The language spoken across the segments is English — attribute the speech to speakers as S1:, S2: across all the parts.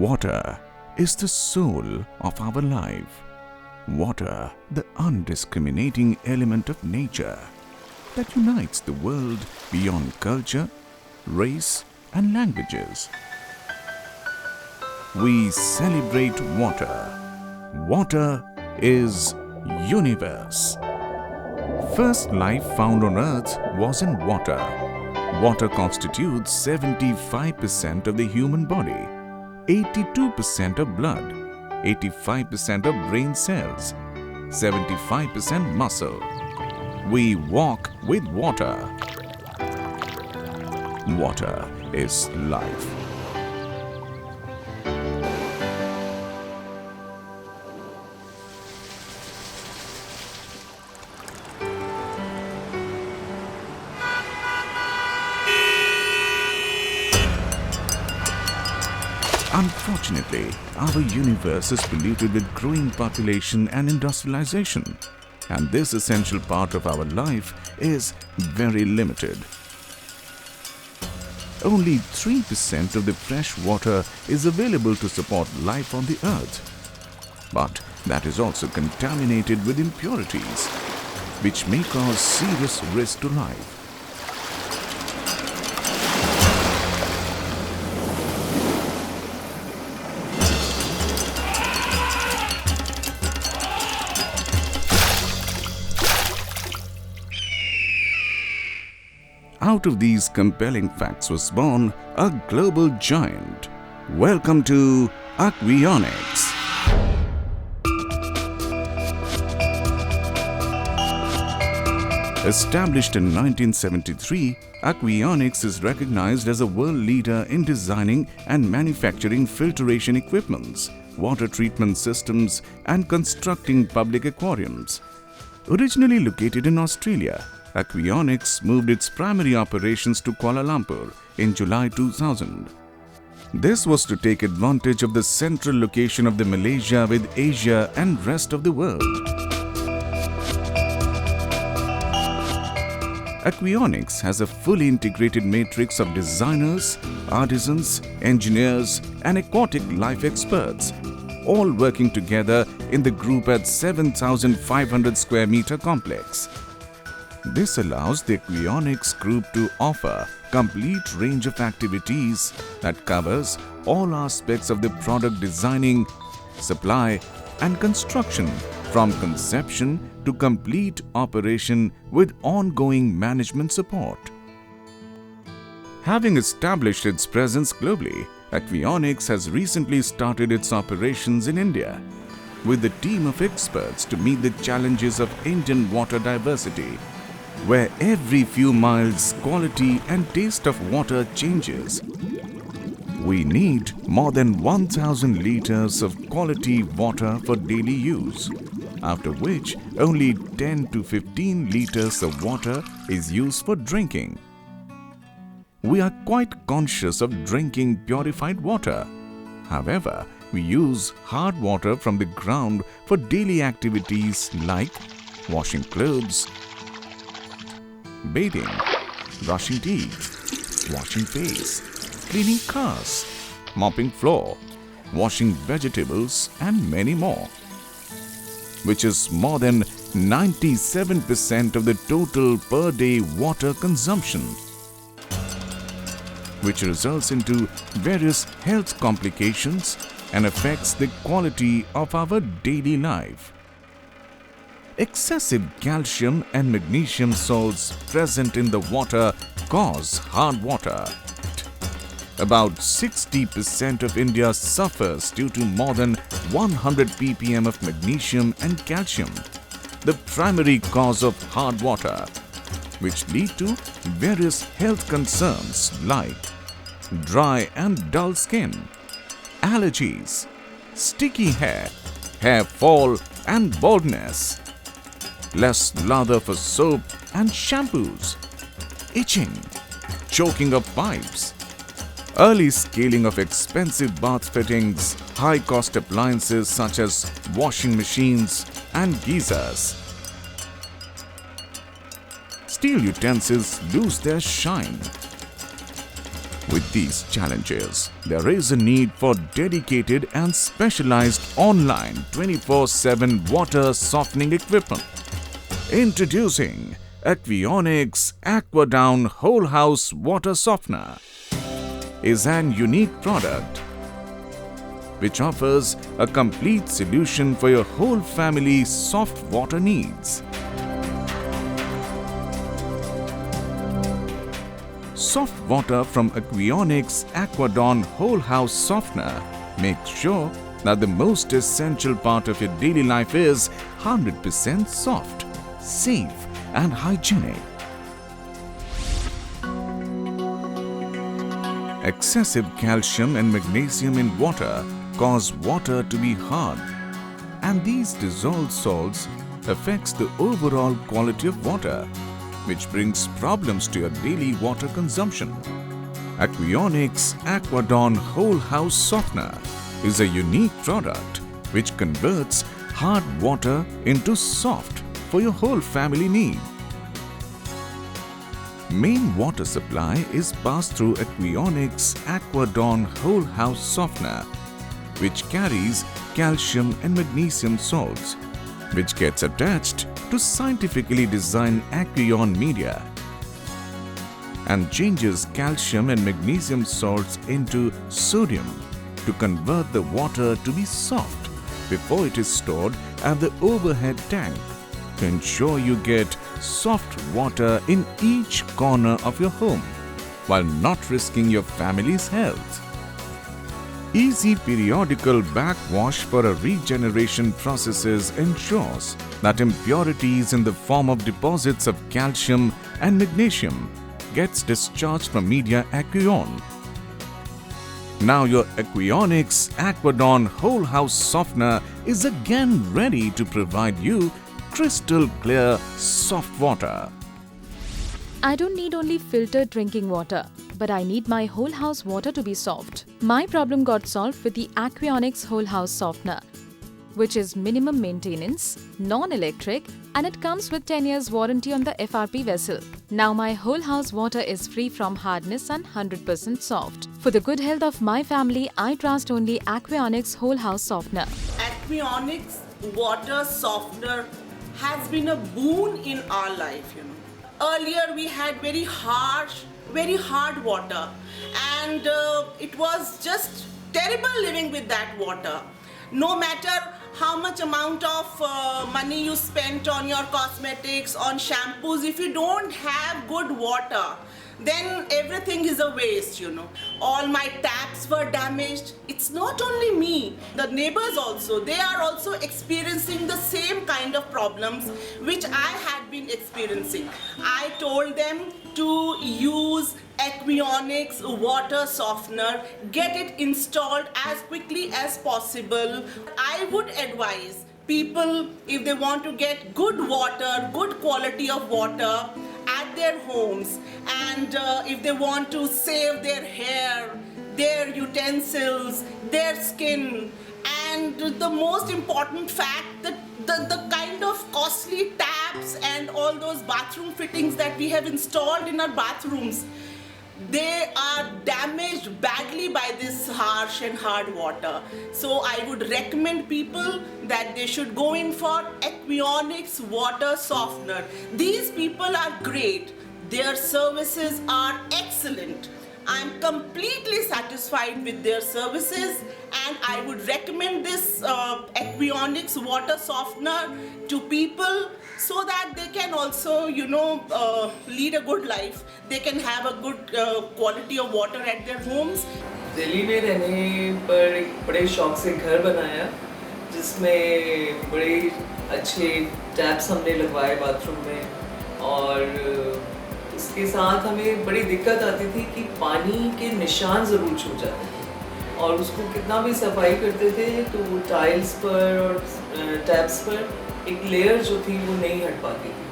S1: Water is the soul of our life. Water, the undiscriminating element of nature that unites the world beyond culture, race, and languages. We celebrate water. Water is universe. First life found on earth was in water. Water constitutes 75% of the human body, 82% of blood, 85% of brain cells, 75% muscle. We walk with water. Water is life. Unfortunately, our universe is polluted with growing population and industrialization, and this essential part of our life is very limited. Only 3% of the fresh water is available to support life on the earth. But that is also contaminated with impurities, which may cause serious risk to life. Out of these compelling facts was born a global giant. Welcome to Aquionix. Established in 1973, Aquionix is recognized as a world leader in designing and manufacturing filtration equipments, water treatment systems, and constructing public aquariums. Originally located in Australia, Aquionix moved its primary operations to Kuala Lumpur in July 2000. This was to take advantage of the central location of the Malaysia with Asia and rest of the world. Aquionix has a fully integrated matrix of designers, artisans, engineers, and aquatic life experts, all working together in the group at 7,500 square meter complex. This allows the Aquionix Group to offer complete range of activities that covers all aspects of the product designing, supply and construction, from conception to complete operation with ongoing management support. Having established its presence globally, Aquionix has recently started its operations in India with a team of experts to meet the challenges of Indian water diversity, where every few miles quality and taste of water changes. We need more than 1,000 liters of quality water for daily use, after which only 10 to 15 liters of water is used for drinking. We are quite conscious of drinking purified water. However, we use hard water from the ground for daily activities like washing clothes, bathing, brushing teeth, washing face, cleaning cars, mopping floor, washing vegetables, and many more, which is more than 97% of the total per day water consumption, which results into various health complications and affects the quality of our daily life. Excessive calcium and magnesium salts present in the water cause hard water. About 60% of India suffers due to more than 100 ppm of magnesium and calcium, the primary cause of hard water, which lead to various health concerns like dry and dull skin, allergies, sticky hair, hair fall and baldness, less lather for soap and shampoos, itching, choking of pipes, early scaling of expensive bath fittings, high-cost appliances such as washing machines and geysers. Steel utensils lose their shine. With these challenges, there is a need for dedicated and specialized online 24/7 water softening equipment. Introducing Aquionix AquaDown Whole House Water Softener is an unique product which offers a complete solution for your whole family's soft water needs. Soft water from Aquionix AquaDawn Whole House Softener makes sure that the most essential part of your daily life is 100% soft, safe and hygienic. Excessive calcium and magnesium in water cause water to be hard, and these dissolved salts affects the overall quality of water, which brings problems to your daily water consumption. Aquionix AquaDawn Whole House Softener is a unique product which converts hard water into soft for your whole family need. Main water supply is passed through Aquionix AquaDawn Whole House Softener, which carries calcium and magnesium salts, which gets attached to scientifically designed Aqueon media and changes calcium and magnesium salts into sodium to convert the water to be soft before it is stored at the overhead tank to ensure you get soft water in each corner of your home while not risking your family's health. Easy periodical backwash for a regeneration processes ensures that impurities in the form of deposits of calcium and magnesium gets discharged from media Aqueon. Now your Aquionix AquaDawn Whole House Softener is again ready to provide you crystal clear soft water.
S2: I don't need only filtered drinking water, but I need my whole house water to be soft. My problem got solved with the Aquionix Whole House Softener, which is minimum maintenance, non-electric, and it comes with 10 years warranty on the FRP vessel. Now my whole house water is free from hardness and 100% soft. For the good health of my family, I trust only Aquionix Whole House Softener.
S3: Aquionix water softener has been a boon in our life, Earlier we had very hard water, and it was just terrible living with that water. No matter how much amount of money you spent on your cosmetics, on shampoos, if you don't have good water, then everything is a waste, All my taps were damaged. It's not only me, the neighbors also, they are also experiencing the same kind of problems which I had been experiencing. I told them to use Aquionix water softener, get it installed as quickly as possible. I would advise people, if they want to get good water, good quality of water at their homes, and if they want to save their hair, their utensils, their skin, and the most important fact that the kind of costly taps and all those bathroom fittings that we have installed in our bathrooms, they are damaged badly by this harsh and hard water. So I would recommend people that they should go in for Aquionix water softener. These people are great. Their services are excellent. I'm completely satisfied with their services, and I would recommend this Aquionix water softener to people so that they can also, lead a good life. They can have a good quality of water at their homes.
S4: Delhi में रहने पर एक बड़े शौक से घर बनाया, जिसमें बड़े अच्छे टैप्स हमने लगवाए बाथरूम में, और उसके साथ हमें बड़ी दिक्कत आती थी कि पानी के निशान ज़रूर छूट जाते थे, और उसको कितना भी सफाई करते थे तो वो टाइल्स पर और टैप्स पर एक लेयर जो थी वो नहीं हट पाती थी।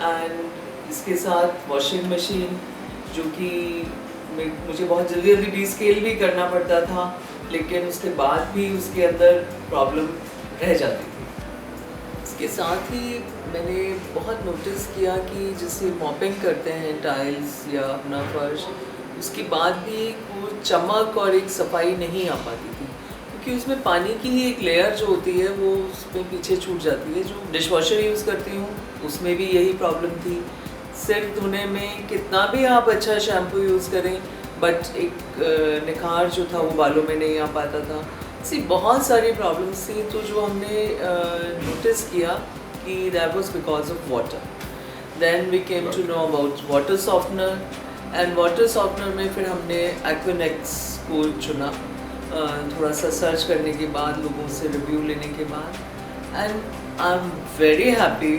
S4: एंड इसके साथ वॉशिंग मशीन, जो कि मुझे बहुत जल्दी डीस्केल भी करना पड़ता था, लेकिन उसके बाद भी उसके अंदर प्रॉब्लम रह जाती थी। इसके साथ ही मैंने बहुत नोटिस किया कि जैसे मॉपिंग करते हैं टाइल्स या अपना फर्श, उसके बाद भी वो चमक और एक सफाई नहीं आ पाती थी, क्योंकि उसमें पानी की ही एक लेयर जो होती है वो उसमें पीछे छूट जाती है। जो डिश वॉशर यूज़ करती हूँ उसमें भी यही प्रॉब्लम थी। सिर धोने में कितना भी आप अच्छा शैम्पू यूज़ करें, बट एक निखार जो था वो बालों में नहीं आ पाता था। ऐसी बहुत सारी प्रॉब्लम्स थी, तो जो हमने नोटिस किया कि that was because of water. Then we came to know about water softener, and water softener में फिर हमने एक्वानेक्स को चुना, थोड़ा सा सर्च करने के बाद, लोगों से रिव्यू लेने के बाद, and I am very happy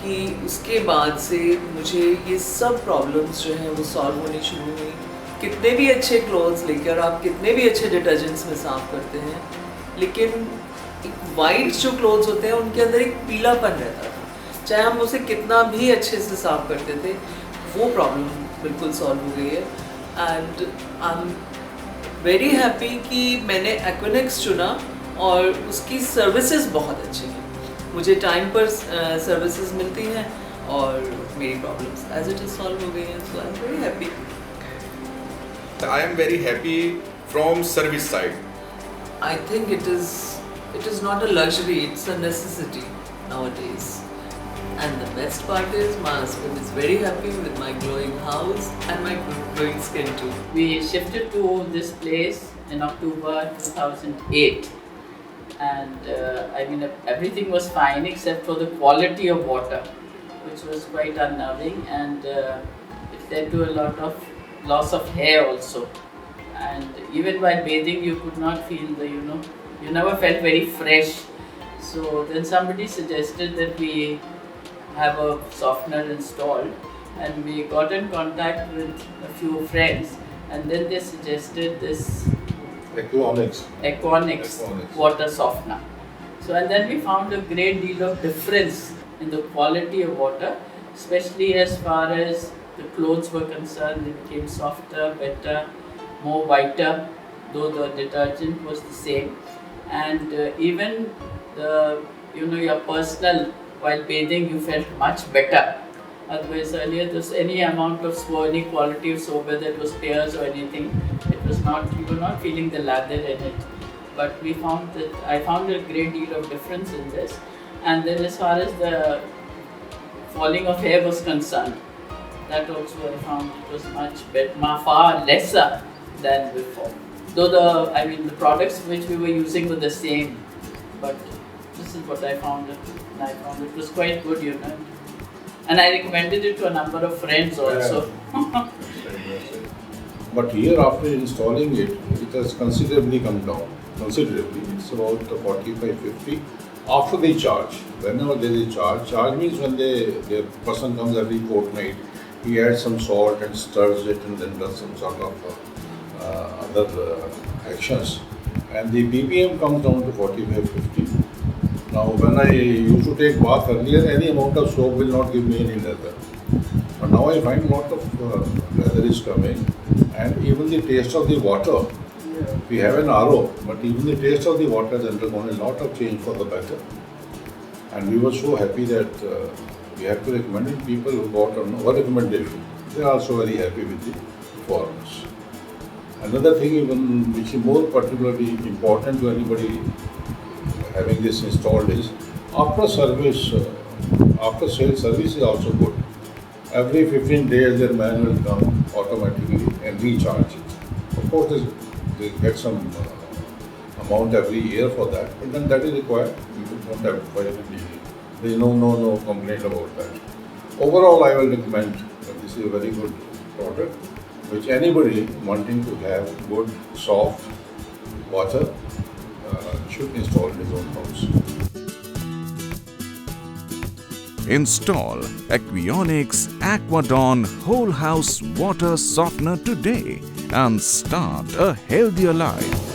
S4: कि उसके बाद से मुझे ये सब प्रॉब्लम्स जो हैं वो सॉल्व होनी शुरू हुई। कितने भी अच्छे क्लोथ्स लेके और आप कितने भी अच्छे डिटर्जेंट्स में साफ़ करते हैं, लेकिन एक वाइट जो क्लोथ्स होते हैं उनके अंदर एक पीलापन रहता था, चाहे हम उसे कितना भी अच्छे से साफ़ करते थे, वो प्रॉब्लम बिल्कुल सॉल्व हो गई है। And I am very happy कि मैंने एक्वानेक्स चुना और उसकी सर्विसेज बहुत अच्छी हैं, मुझे टाइम पर सर्विसेज मिलती हैं और मेरी problems as it is solve हो गई हैं, so I am very happy.
S5: I am very happy from service side.
S4: I think it is not a luxury, it's a necessity nowadays. And the best part is my husband is very happy with my glowing house and my glowing skin too.
S6: We shifted to this place in October 2008, and I mean everything was fine except for the quality of water, which was quite unnerving, and it led to a lot of loss of hair also. And even while bathing you could not feel the, you never felt very fresh. So then somebody suggested that we have a softener installed, and we got in contact with a few friends, and then they suggested this Aquanix water softener. So and then we found a great deal of difference in the quality of water, especially as far as the clothes were concerned. They became softer, better, more whiter, though the detergent was the same. And even the, your personal, while bathing you felt much better. Otherwise earlier there was any amount of any quality of soap, whether it was tears or anything, it was not, you were not feeling the lather in it. But I found a great deal of difference in this. And then as far as the falling of hair was concerned, that also I found it was much better, far lesser than before. Though the products which we were using were the same, but this is what I found it. And I found it was quite good, And I recommended it to a number of friends also.
S7: But here after installing it, it has considerably come down. Considerably, it's about 45-50 after they charge. Whenever there is a charge means when the person comes every fortnight, he adds some salt and stirs it and then does some sort of other actions. And the BPM comes down to 45-50. Now when I used to take bath earlier, any amount of soap will not give me any leather. But now I find lot of leather is coming, and even the taste of the water. We have an RO, but even the taste of the water has undergone a lot of change for the better. And we were so happy that we have to recommend it. People who got our recommendation, they are also very happy with the performance. Another thing even which is more particularly important to anybody having this installed is after service, after sales service is also good. Every 15 days their man will come automatically and recharge it. Of course they get some amount every year for that, but then that is required. You don't have to buy it immediately. There is no complaint about that. Overall, I will recommend that this is a very good product which anybody wanting to have good soft water should install in his own house.
S1: Install Aquionix Aquadon Whole House Water Softener today and start a healthier life.